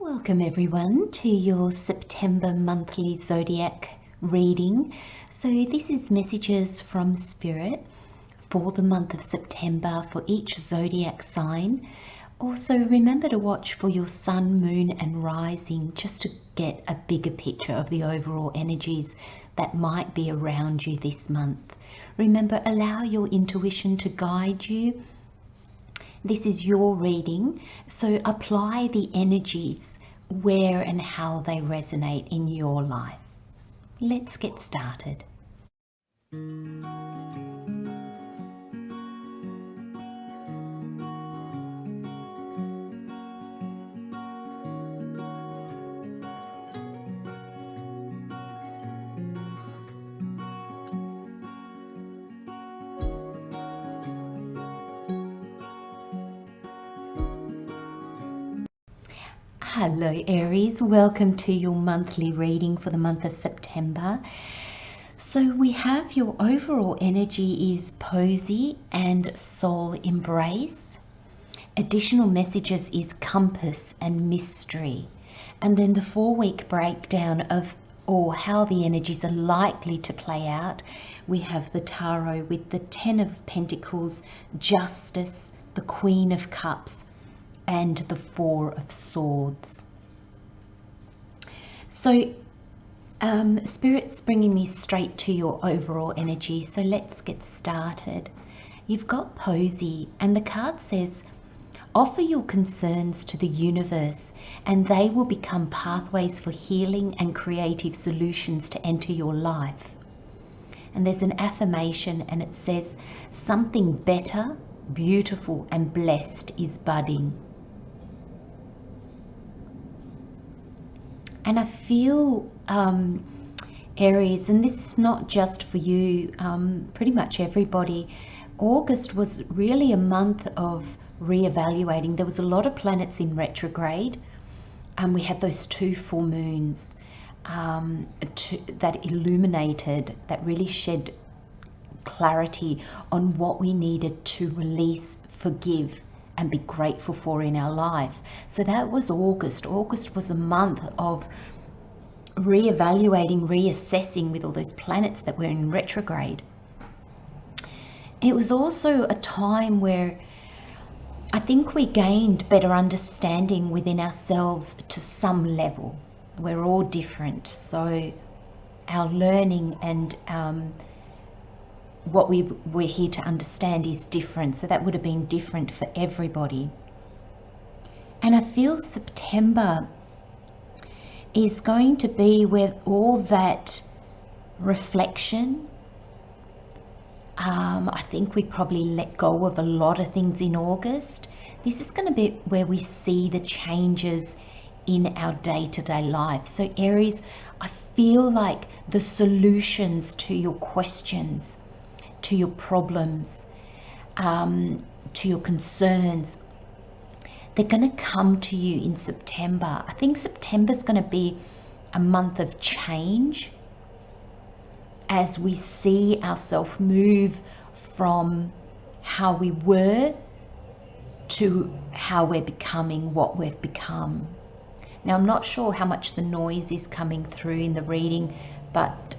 Welcome everyone to your September monthly zodiac reading. So this is messages from Spirit for the month of September for each zodiac sign. Also remember to watch for your sun, moon and rising just to get a bigger picture of the overall energies that might be around you this month. Remember, allow your intuition to guide you. This is your reading, so apply the energies where and how they resonate in your life. Let's get started. Hello Aries, welcome to your monthly reading for the month of September. So we have your overall energy is Posy and Soul Embrace. Additional messages is Compass and Mystery. And then the 4-week breakdown of how the energies are likely to play out. We have the Tarot with the 10 of Pentacles, Justice, the Queen of Cups, and the 4 of Swords. So Spirit's bringing me straight to your overall energy, so let's get started. You've got Posy and the card says offer your concerns to the universe and they will become pathways for healing and creative solutions to enter your life. And there's an affirmation and it says something better, beautiful and blessed is budding. And I feel, Aries, and this is not just for you, pretty much everybody, August was really a month of re-evaluating. There was a lot of planets in retrograde, and we had those 2 full moons that illuminated, that really shed clarity on what we needed to release, forgive, and be grateful for in our life. So that was August. August was a month of re-evaluating, reassessing with all those planets that were in retrograde. It was also a time where I think we gained better understanding within ourselves to some level. We're all different, so our learning and what we're here to understand is different, so that would have been different for everybody. And I feel September is going to be where all that reflection, I think we probably let go of a lot of things in August. This is going to be where we see the changes in our day-to-day life. So Aries, I feel like the solutions to your questions, to your problems, to your concerns, they're going to come to you in September. I think September's going to be a month of change as we see ourselves move from how we were to how we're becoming what we've become. Now, I'm not sure how much the noise is coming through in the reading, but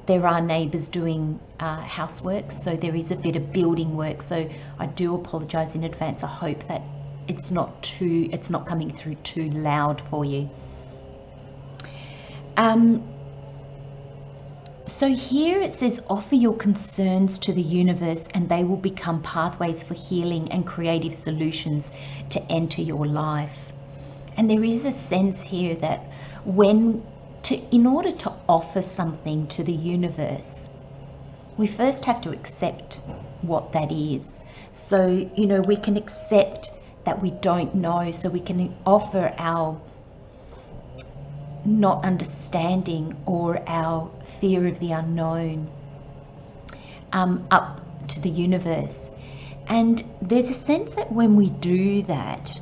there are neighbours doing housework, so there is a bit of building work. So I do apologise in advance. I hope that it's not coming through too loud for you. So here it says offer your concerns to the universe and they will become pathways for healing and creative solutions to enter your life. And there is a sense here that in order to offer something to the universe, we first have to accept what that is. So, we can accept that we don't know, so we can offer our not understanding or our fear of the unknown up to the universe. And there's a sense that when we do that,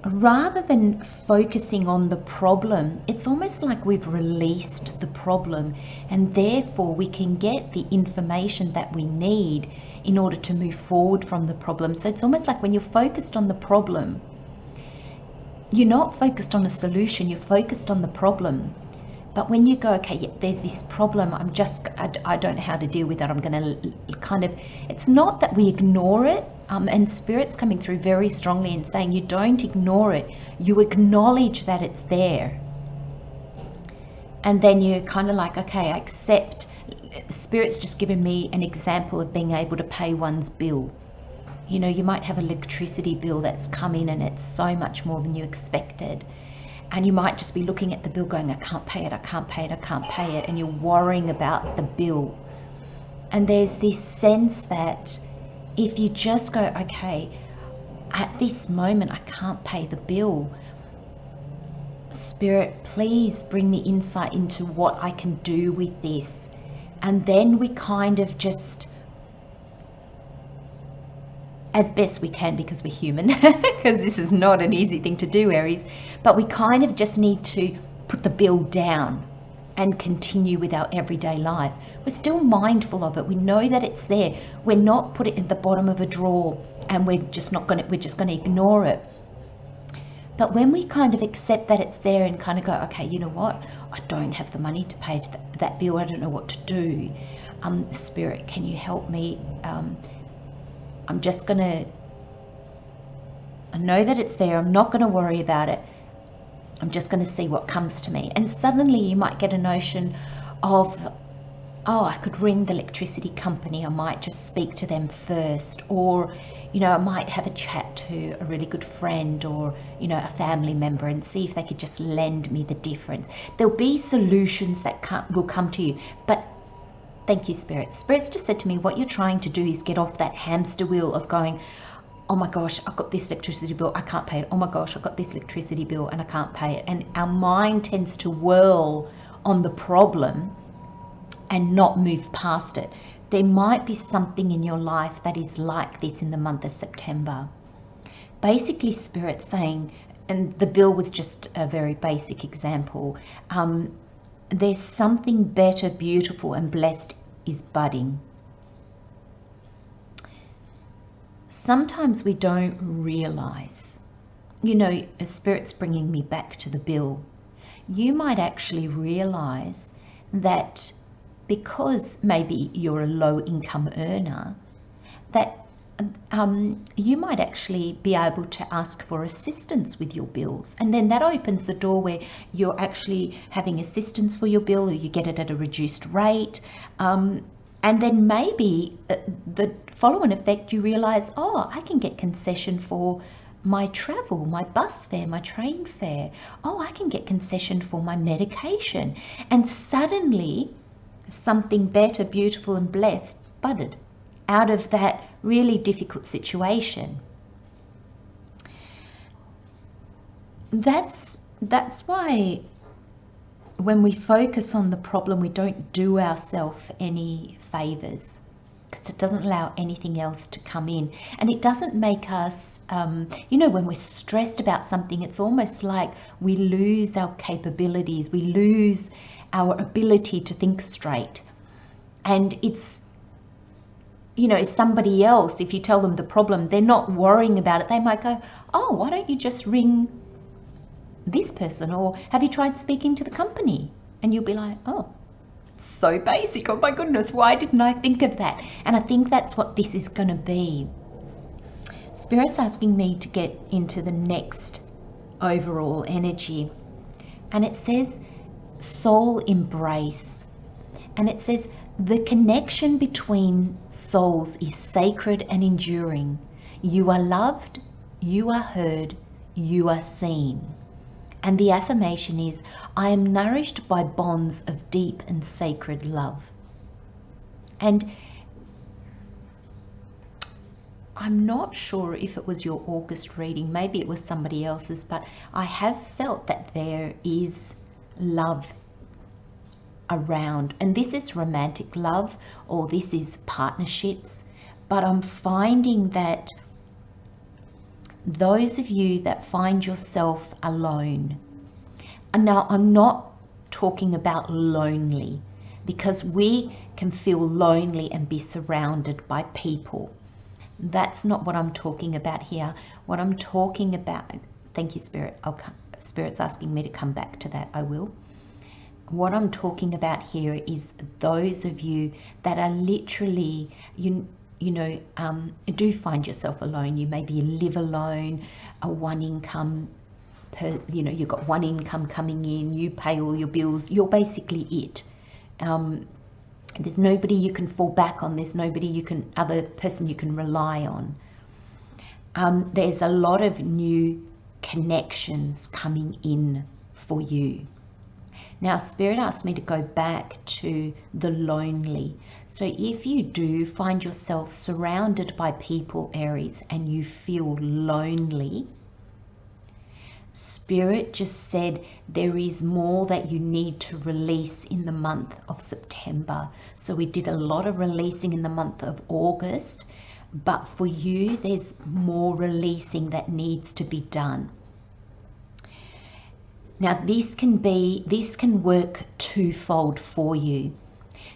rather than focusing on the problem, it's almost like we've released the problem, and therefore we can get the information that we need in order to move forward from the problem. So it's almost like when you're focused on the problem, you're not focused on a solution, you're focused on the problem. But when you go, okay, yeah, there's this problem, I don't know how to deal with it, I'm going to kind of, it's not that we ignore it, and Spirit's coming through very strongly and saying you don't ignore it, you acknowledge that it's there. And then you're kind of like, okay, I accept. Spirit's just given me an example of being able to pay one's bill. You know, you might have an electricity bill that's come in and it's so much more than you expected. And you might just be looking at the bill going, I can't pay it, I can't pay it, I can't pay it. And you're worrying about the bill. And there's this sense that if you just go, okay, at this moment, I can't pay the bill. Spirit, please bring me insight into what I can do with this. And then we kind of just, as best we can, because we're human, because this is not an easy thing to do, Aries, but we kind of just need to put the bill down and continue with our everyday life. We're still mindful of it. We know that it's there. We're not put it in the bottom of a drawer and we're just going to ignore it. But when we kind of accept that it's there and kind of go, okay, you know what? I don't have the money to pay that bill. I don't know what to do. Spirit, can you help me? I'm just going to, I know that it's there. I'm not going to worry about it. I'm just going to see what comes to me. And suddenly you might get a notion of, oh, I could ring the electricity company. I might just speak to them first. Or, you know, I might have a chat to a really good friend or, you know, a family member and see if they could just lend me the difference. There'll be solutions that will come to you. But thank you, Spirit. Spirit's just said to me, what you're trying to do is get off that hamster wheel of going, oh my gosh, I've got this electricity bill, I can't pay it. Oh my gosh, I've got this electricity bill and I can't pay it. And our mind tends to whirl on the problem and not move past it. There might be something in your life that is like this in the month of September. Basically, Spirit saying, and the bill was just a very basic example, there's something better, beautiful and blessed is budding. Sometimes we don't realize, you know, Spirit's bringing me back to the bill. You might actually realize that because maybe you're a low income earner, that you might actually be able to ask for assistance with your bills. And then that opens the door where you're actually having assistance for your bill, or you get it at a reduced rate. And then maybe the follow-on effect, you realize, oh, I can get concession for my travel, my bus fare, my train fare. Oh, I can get concession for my medication. And suddenly something better, beautiful and blessed budded out of that really difficult situation. That's why when we focus on the problem, we don't do ourselves any favors, because it doesn't allow anything else to come in. And it doesn't make us, you know, when we're stressed about something, it's almost like we lose our capabilities, we lose our ability to think straight. And it's, you know, somebody else, if you tell them the problem, they're not worrying about it. They might go, oh, why don't you just ring this person, or have you tried speaking to the company? And you'll be like, oh, so basic, oh my goodness, why didn't I think of that? And I think that's what this is going to be. Spirit's asking me to get into the next overall energy, and it says soul embrace, and it says the connection between souls is sacred and enduring. You are loved, you are heard, you are seen. And the affirmation is, I am nourished by bonds of deep and sacred love. And I'm not sure if it was your August reading, maybe it was somebody else's, but I have felt that there is love around. And this is romantic love, or this is partnerships. But I'm finding that those of you that find yourself alone, and now I'm not talking about lonely, because we can feel lonely and be surrounded by people. That's not what I'm talking about here. What I'm talking about Thank you, Spirit. Spirit's asking me to come back to that. I will. What I'm talking about here is those of you that are literally, do find yourself alone. You maybe live alone, a one income, you've got one income coming in, you pay all your bills, you're basically it. There's nobody you can fall back on, there's nobody other person you can rely on. There's a lot of new connections coming in for you. Now, Spirit asked me to go back to the lonely. So if you do find yourself surrounded by people, Aries, and you feel lonely, Spirit just said there is more that you need to release in the month of September. So we did a lot of releasing in the month of August, but for you, there's more releasing that needs to be done. Now, this can work twofold for you.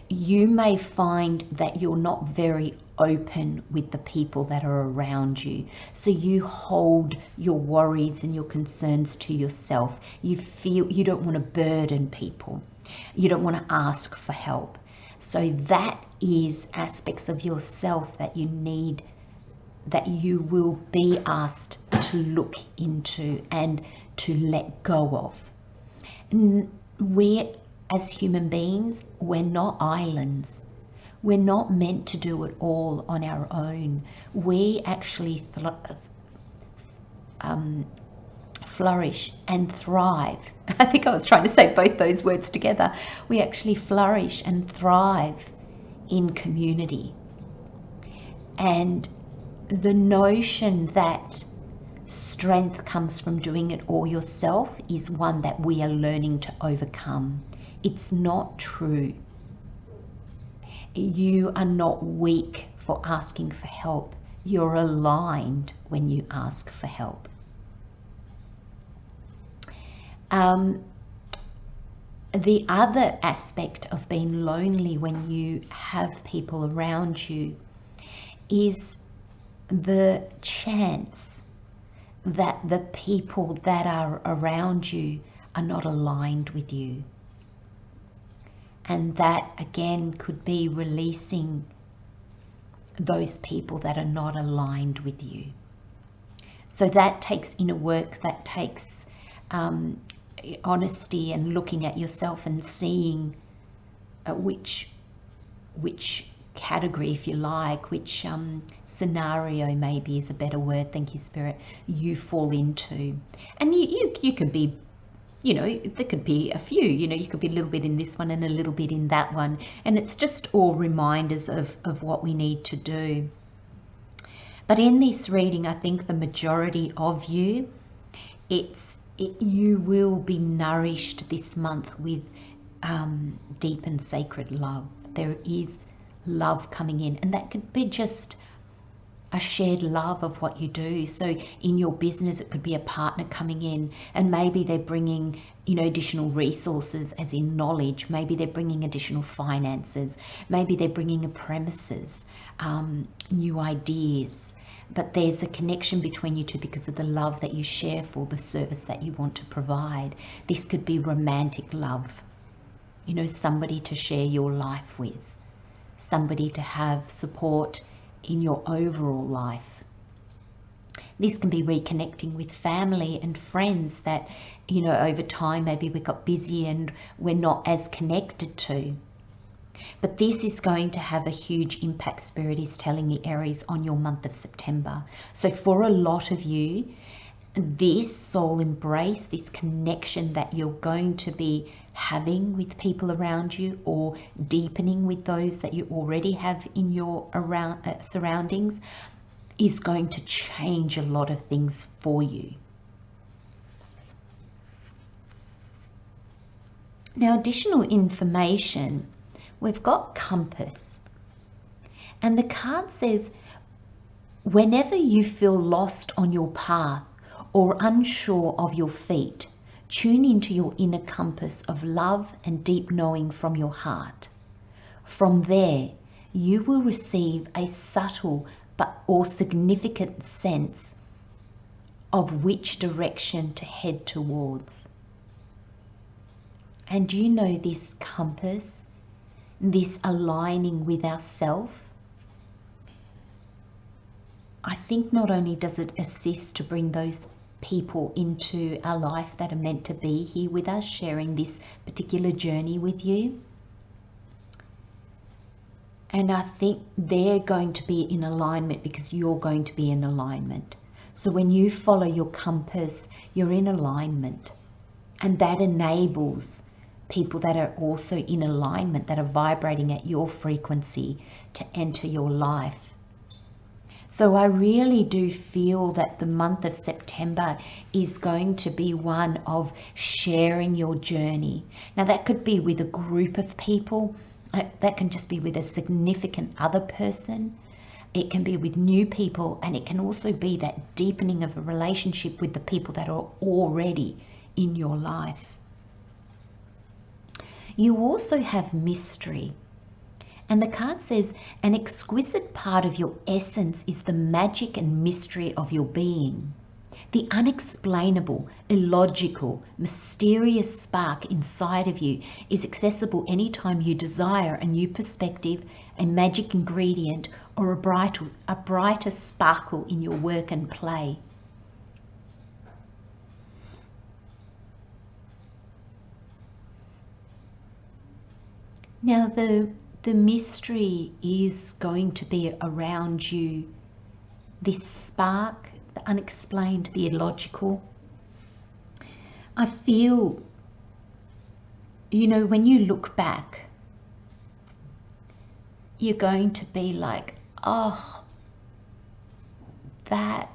You may find that you're not very open with the people that are around you. So you hold your worries and your concerns to yourself. You feel you don't want to burden people. You don't want to ask for help. So that is aspects of yourself that you need, that you will be asked to look into and to let go of. We as human beings, we're not islands. We're not meant to do it all on our own. We actually flourish and thrive. I think I was trying to say both those words together. We actually flourish and thrive in community. And the notion that strength comes from doing it all yourself is one that we are learning to overcome. It's not true. You are not weak for asking for help. You're aligned when you ask for help. The other aspect of being lonely when you have people around you is the chance that the people that are around you are not aligned with you. And that again could be releasing those people that are not aligned with you. So that takes inner work, that takes honesty and looking at yourself and seeing which category, if you like, which scenario maybe is a better word, thank you, Spirit, you fall into. And you can be, there could be a few, you could be a little bit in this one and a little bit in that one. And it's just all reminders of what we need to do. But in this reading, I think the majority of you, you will be nourished this month with deep and sacred love. There is love coming in, and that could be just a shared love of what you do. So in your business, it could be a partner coming in, and maybe they're bringing, additional resources, as in knowledge. Maybe they're bringing additional finances. Maybe they're bringing a premises, new ideas. But there's a connection between you two because of the love that you share for the service that you want to provide. This could be romantic love, somebody to share your life with, somebody to have support in your overall life. This can be reconnecting with family and friends that, over time maybe we got busy and we're not as connected to. But this is going to have a huge impact, Spirit is telling me, Aries, on your month of September. So for a lot of you, this soul embrace, this connection that you're going to be having with people around you, or deepening with those that you already have in your surroundings, is going to change a lot of things for you. Now, additional information, we've got compass, and the card says, whenever you feel lost on your path or unsure of your feet, tune into your inner compass of love and deep knowing from your heart. From there, you will receive a subtle or significant sense of which direction to head towards. And you know, this compass, this aligning with ourself, I think not only does it assist to bring those people into our life that are meant to be here with us, sharing this particular journey with you, and I think they're going to be in alignment because you're going to be in alignment. So when you follow your compass, you're in alignment, and that enables people that are also in alignment, that are vibrating at your frequency, to enter your life. So I really do feel that the month of September is going to be one of sharing your journey. Now that could be with a group of people, that can just be with a significant other person, it can be with new people, and it can also be that deepening of a relationship with the people that are already in your life. You also have mystery. And the card says, an exquisite part of your essence is the magic and mystery of your being. The unexplainable, illogical, mysterious spark inside of you is accessible anytime you desire a new perspective, a magic ingredient, or a brighter sparkle in your work and play. Now the mystery is going to be around you, this spark, the unexplained, the illogical. I feel, you know, when you look back, you're going to be like, oh, that,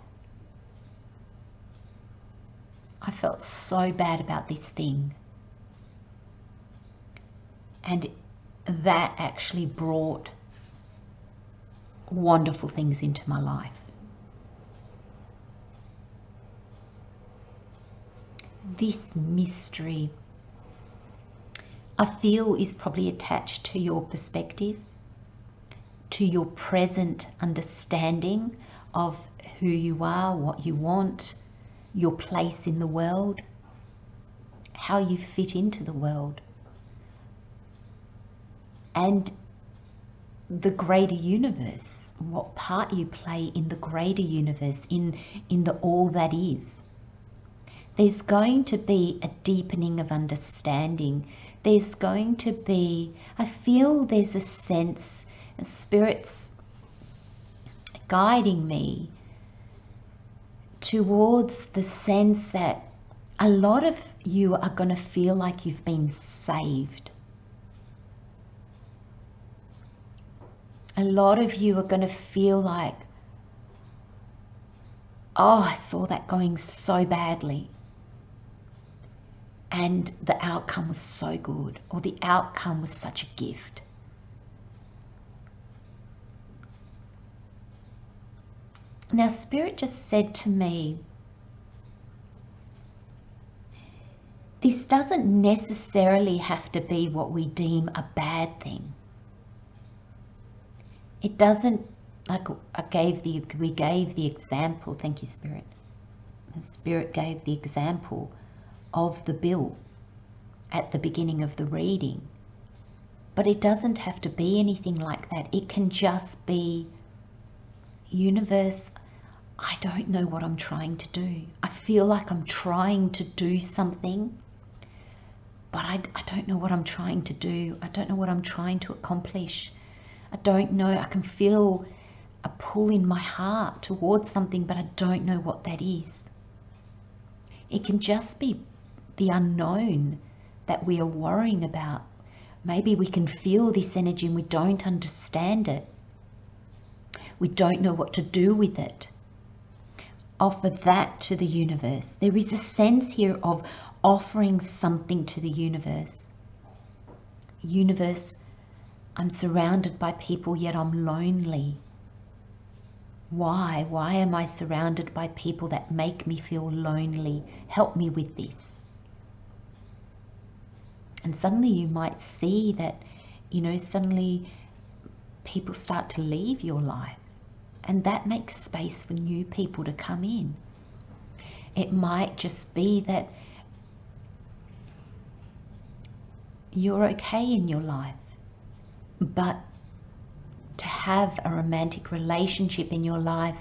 I felt so bad about this thing. And that actually brought wonderful things into my life. This mystery, I feel, is probably attached to your perspective, to your present understanding of who you are, what you want, your place in the world, how you fit into the world, and the greater universe, what part you play in the greater universe, in the all that is. There's going to be a deepening of understanding. There's going to be, I feel there's a sense, Spirit's guiding me towards the sense that a lot of you are going to feel like you've been saved. A lot of you are going to feel like, oh, I saw that going so badly, and the outcome was so good, or the outcome was such a gift. Now, Spirit just said to me, this doesn't necessarily have to be what we deem a bad thing. It doesn't, like we gave the example, thank you, Spirit. The Spirit gave the example of the bill at the beginning of the reading. But it doesn't have to be anything like that. It can just be, universe, I don't know what I'm trying to do. I feel like I'm trying to do something, but I don't know what I'm trying to do. I don't know what I'm trying to accomplish. I don't know. I can feel a pull in my heart towards something, but I don't know what that is. It can just be the unknown that we are worrying about. Maybe we can feel this energy and we don't understand it. We don't know what to do with it. Offer that to the universe. There is a sense here of offering something to the universe. Universe, I'm surrounded by people, yet I'm lonely. Why? Why am I surrounded by people that make me feel lonely? Help me with this. And suddenly you might see that, you know, suddenly people start to leave your life. And that makes space for new people to come in. It might just be that you're okay in your life, but to have a romantic relationship in your life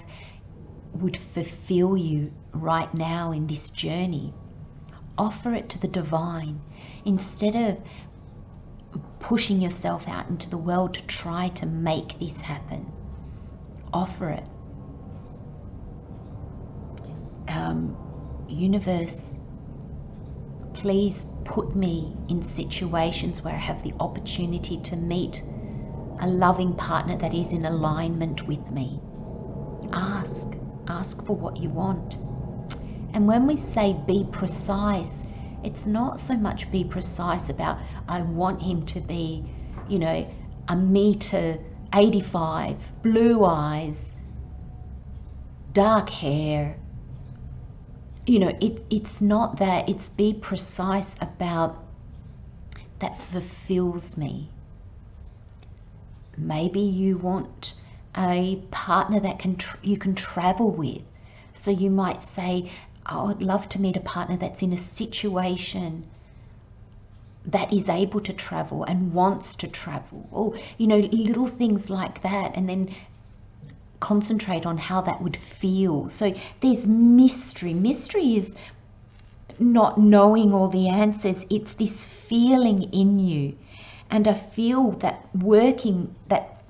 would fulfill you right now in this journey. Offer it to the divine instead of pushing yourself out into the world to try to make this happen. Offer it. Universe, please put me in situations where I have the opportunity to meet a loving partner that is in alignment with me. Ask for what you want. And when we say be precise, it's not so much be precise about I want him to be, you know, 1.85 meters, blue eyes, dark hair. You know, it's not that. It's be precise about that fulfills me. Maybe you want a partner that you can travel with. So you might say, oh, I'd love to meet a partner that's in a situation that is able to travel and wants to travel. Or, you know, little things like that. And then concentrate on how that would feel. So there's mystery. Mystery is not knowing all the answers. It's this feeling in you. And I feel that working, that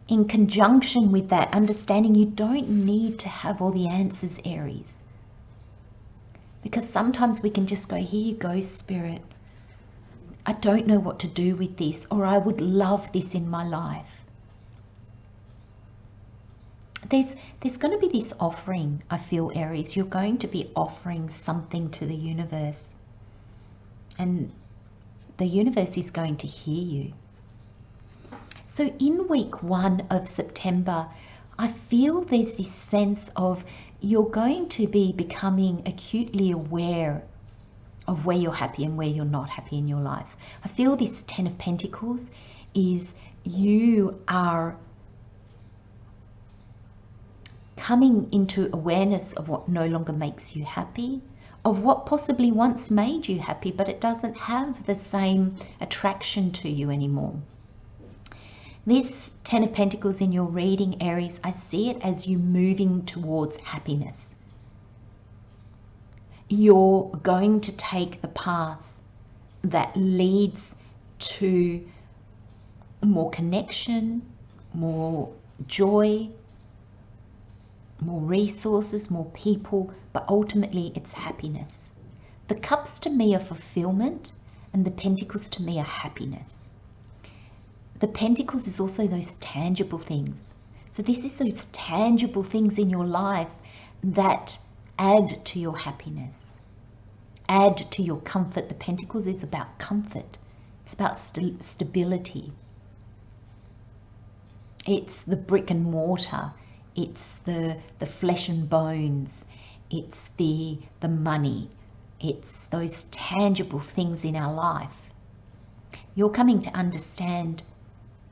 in conjunction with that understanding, you don't need to have all the answers, Aries. Because sometimes we can just go, here you go, Spirit. I don't know what to do with this, or I would love this in my life. There's going to be this offering, I feel, Aries. You're going to be offering something to the universe. And the universe is going to hear you. So in week 1 of September, I feel there's this sense of you're going to be becoming acutely aware of where you're happy and where you're not happy in your life. I feel this 10 of Pentacles is you are coming into awareness of what no longer makes you happy, of what possibly once made you happy, but it doesn't have the same attraction to you anymore. This 10 of Pentacles in your reading, Aries, I see it as you moving towards happiness. You're going to take the path that leads to more connection, more joy, more resources, more people, but ultimately it's happiness. The cups to me are fulfillment, and the pentacles to me are happiness. The pentacles is also those tangible things. So this is those tangible things in your life that add to your happiness, add to your comfort. The pentacles is about comfort. It's about stability. It's the brick and mortar. It's the flesh and bones. It's the money. It's those tangible things in our life. You're coming to understand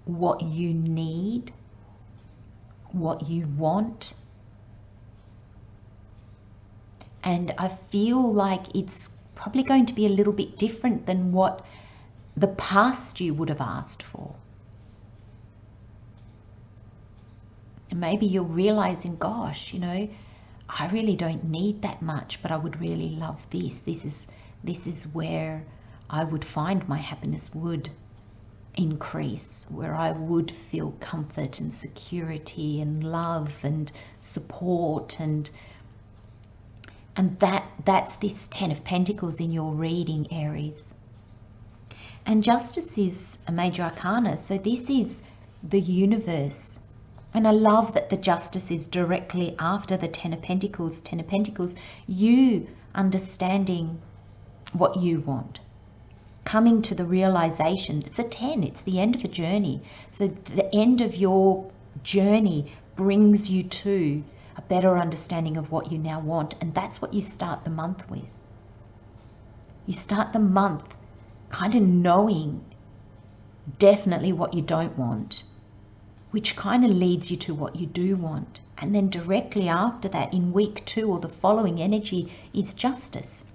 what you need, what you want. And I feel like it's probably going to be a little bit different than what the past you would have asked for. And maybe you're realizing, gosh, you know, I really don't need that much, but I would really love this. This is where I would find my happiness would increase, where I would feel comfort and security and love and support, and that's this 10 of Pentacles in your reading, Aries. And Justice is a major arcana, so this is the universe. And I love that the Justice is directly after the 10 of Pentacles. 10 of Pentacles, you understanding what you want, coming to the realization. It's a 10, it's the end of a journey. So the end of your journey brings you to a better understanding of what you now want. And that's what you start the month with. You start the month kind of knowing definitely what you don't want, which kind of leads you to what you do want. And then directly after that, in week 2 or the following energy, is justice.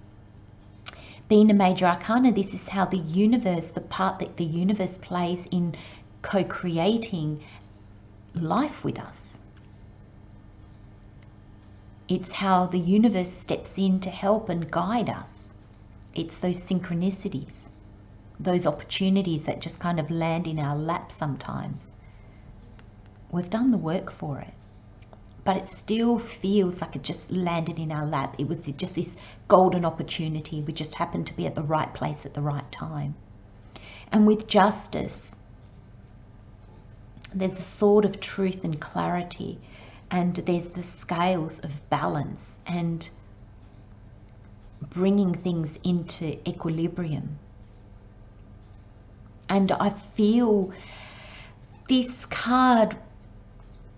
Being a major arcana, this is how the universe, the part that the universe plays in co-creating life with us. It's how the universe steps in to help and guide us. It's those synchronicities, those opportunities that just kind of land in our lap sometimes. We've done the work for it, but it still feels like it just landed in our lap. It was just this golden opportunity. We just happened to be at the right place at the right time. And with justice, there's a sword of truth and clarity, and there's the scales of balance and bringing things into equilibrium. And I feel this card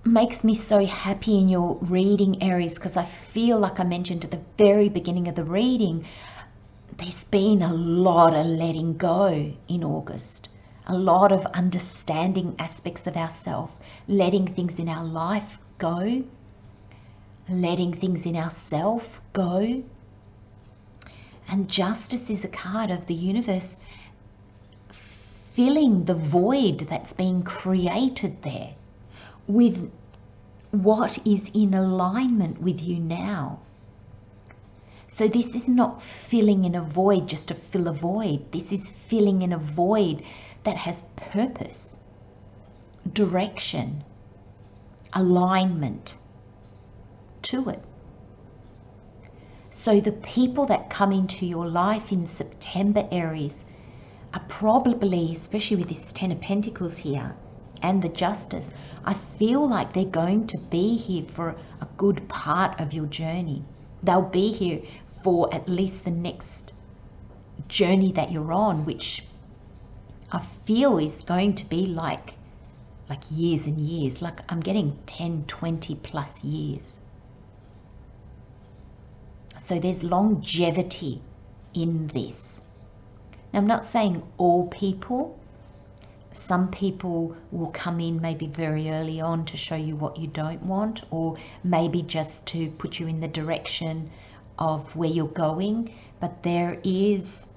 makes me so happy in your reading, Aries, because I feel like I mentioned at the very beginning of the reading, there's been a lot of letting go in August, a lot of understanding aspects of ourselves, letting things in our life go, letting things in ourselves go. And justice is a card of the universe filling the void that's been created there with what is in alignment with you now. So this is not filling in a void just to fill a void. This is filling in a void that has purpose, direction, alignment to it. So the people that come into your life in September, Aries, are probably, especially with this 10 of Pentacles here and the Justice, I feel like they're going to be here for a good part of your journey. They'll be here for at least the next journey that you're on, which I feel is going to be like years and years. Like I'm getting 10, 20 plus years. So there's longevity in this. Now, I'm not saying all people. Some people will come in maybe very early on to show you what you don't want, or maybe just to put you in the direction of where you're going. But there is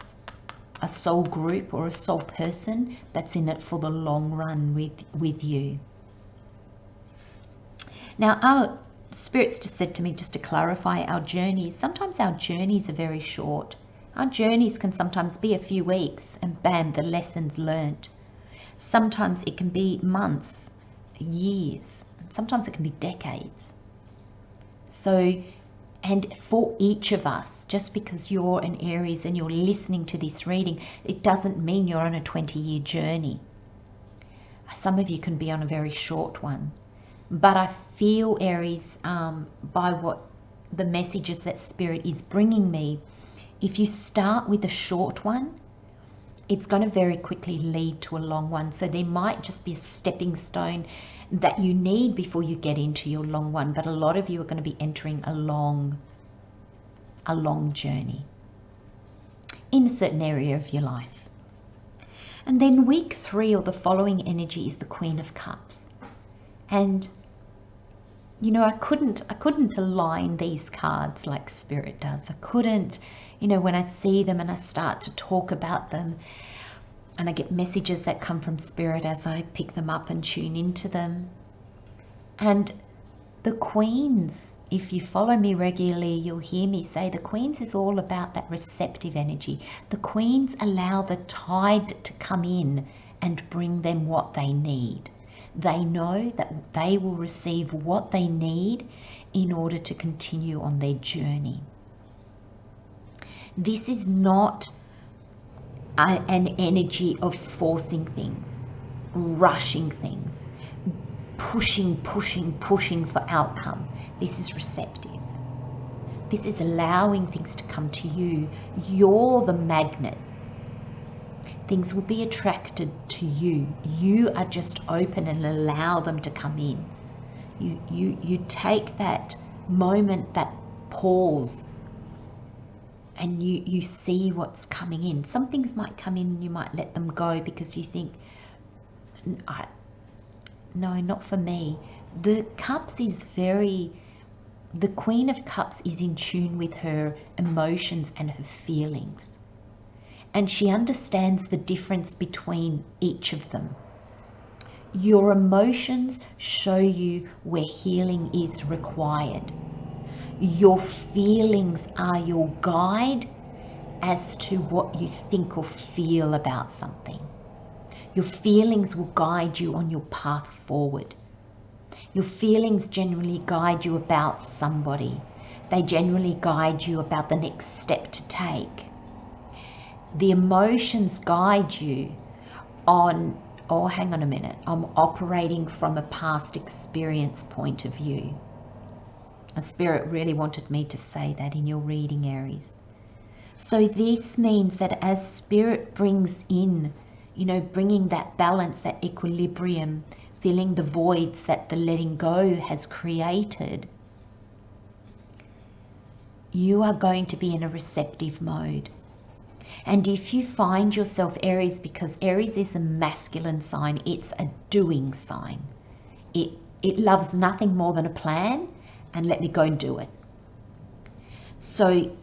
a soul group or a soul person that's in it for the long run with you. Now, our Spirit's just said to me, just to clarify our journeys, sometimes our journeys are very short. Our journeys can sometimes be a few weeks and bam, the lessons learnt. Sometimes it can be months, years, and sometimes it can be decades. So, and for each of us, just because you're an Aries and you're listening to this reading, it doesn't mean you're on a 20-year journey. Some of you can be on a very short one. But I feel, Aries, by what the messages that Spirit is bringing me, if you start with a short one, it's going to very quickly lead to a long one. So there might just be a stepping stone that you need before you get into your long one. But a lot of you are going to be entering a long journey in a certain area of your life. And then week 3 or the following energy is the Queen of Cups. And you know, I couldn't align these cards like Spirit does. I couldn't, you know, when I see them and I start to talk about them and I get messages that come from Spirit as I pick them up and tune into them. And the Queens, if you follow me regularly, you'll hear me say the Queens is all about that receptive energy. The Queens allow the tide to come in and bring them what they need. They know that they will receive what they need in order to continue on their journey. This is not an energy of forcing things, rushing things, pushing for outcome. This is receptive. This is allowing things to come to you. You're the magnet. Things will be attracted to you. You are just open and allow them to come in. You take that moment, that pause, and you see what's coming in. Some things might come in and you might let them go because you think, no, not for me. The Cups is very, the Queen of Cups is in tune with her emotions and her feelings. And she understands the difference between each of them. Your emotions show you where healing is required. Your feelings are your guide as to what you think or feel about something. Your feelings will guide you on your path forward. Your feelings generally guide you about somebody. They generally guide you about the next step to take. The emotions guide you on, oh, hang on a minute, I'm operating from a past experience point of view. A spirit really wanted me to say that in your reading, Aries. So this means that as spirit brings in, you know, bringing that balance, that equilibrium, filling the voids that the letting go has created, you are going to be in a receptive mode. And if you find yourself, Aries, because Aries is a masculine sign, it's a doing sign. It loves nothing more than a plan and let me go and do it. So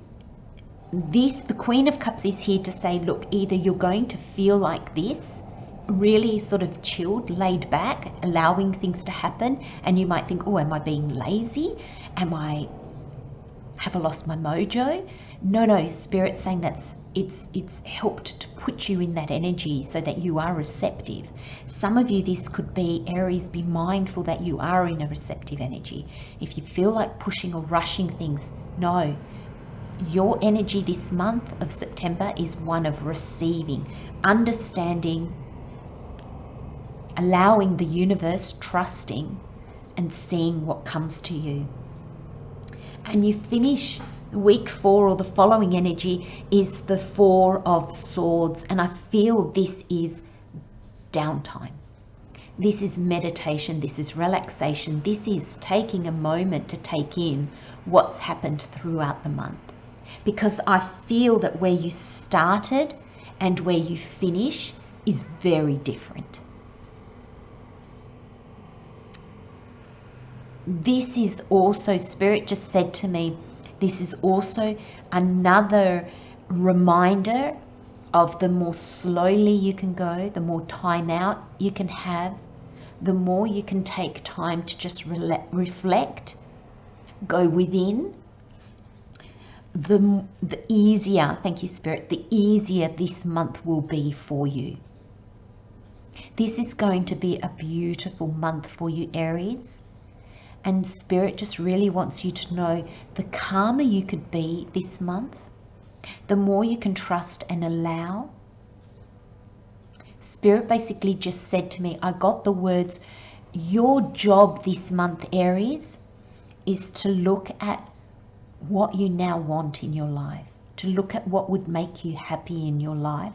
this, the Queen of Cups is here to say, look, either you're going to feel like this, really sort of chilled, laid back, allowing things to happen, and you might think, oh, am I being lazy? Have I lost my mojo? No, Spirit's saying it's helped to put you in that energy so that you are receptive. Some of you, this could be, Aries, be mindful that you are in a receptive energy. If you feel like pushing or rushing things, no. Your energy this month of September is one of receiving, understanding, allowing the universe, trusting, and seeing what comes to you. And you finish week 4, or the following energy is the 4 of Swords, and I feel this is downtime. This is meditation, this is relaxation, this is taking a moment to take in what's happened throughout the month. Because I feel that where you started and where you finish is very different. This is also, Spirit just said to me, this is also another reminder of the more slowly you can go, the more time out you can have, the more you can take time to just reflect, go within, the easier, thank you Spirit, the easier this month will be for you. This is going to be a beautiful month for you, Aries. And Spirit just really wants you to know the calmer you could be this month, the more you can trust and allow. Spirit basically just said to me, I got the words, your job this month, Aries, is to look at what you now want in your life, to look at what would make you happy in your life,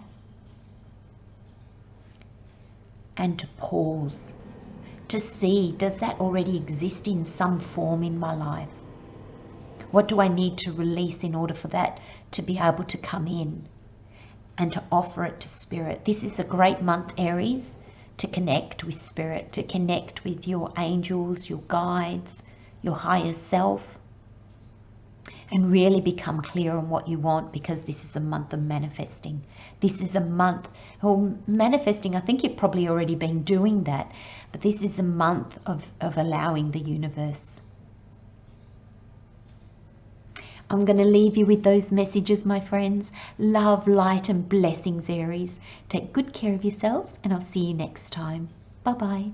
and to pause, to see, does that already exist in some form in my life? What do I need to release in order for that to be able to come in, and to offer it to Spirit? This is a great month, Aries, to connect with Spirit, to connect with your angels, your guides, your higher self, and really become clear on what you want, because this is a month of manifesting. This is a month, well, manifesting, I think you've probably already been doing that, but this is a month of allowing the universe. I'm going to leave you with those messages, my friends. Love, light, and blessings, Aries. Take good care of yourselves, and I'll see you next time. Bye-bye.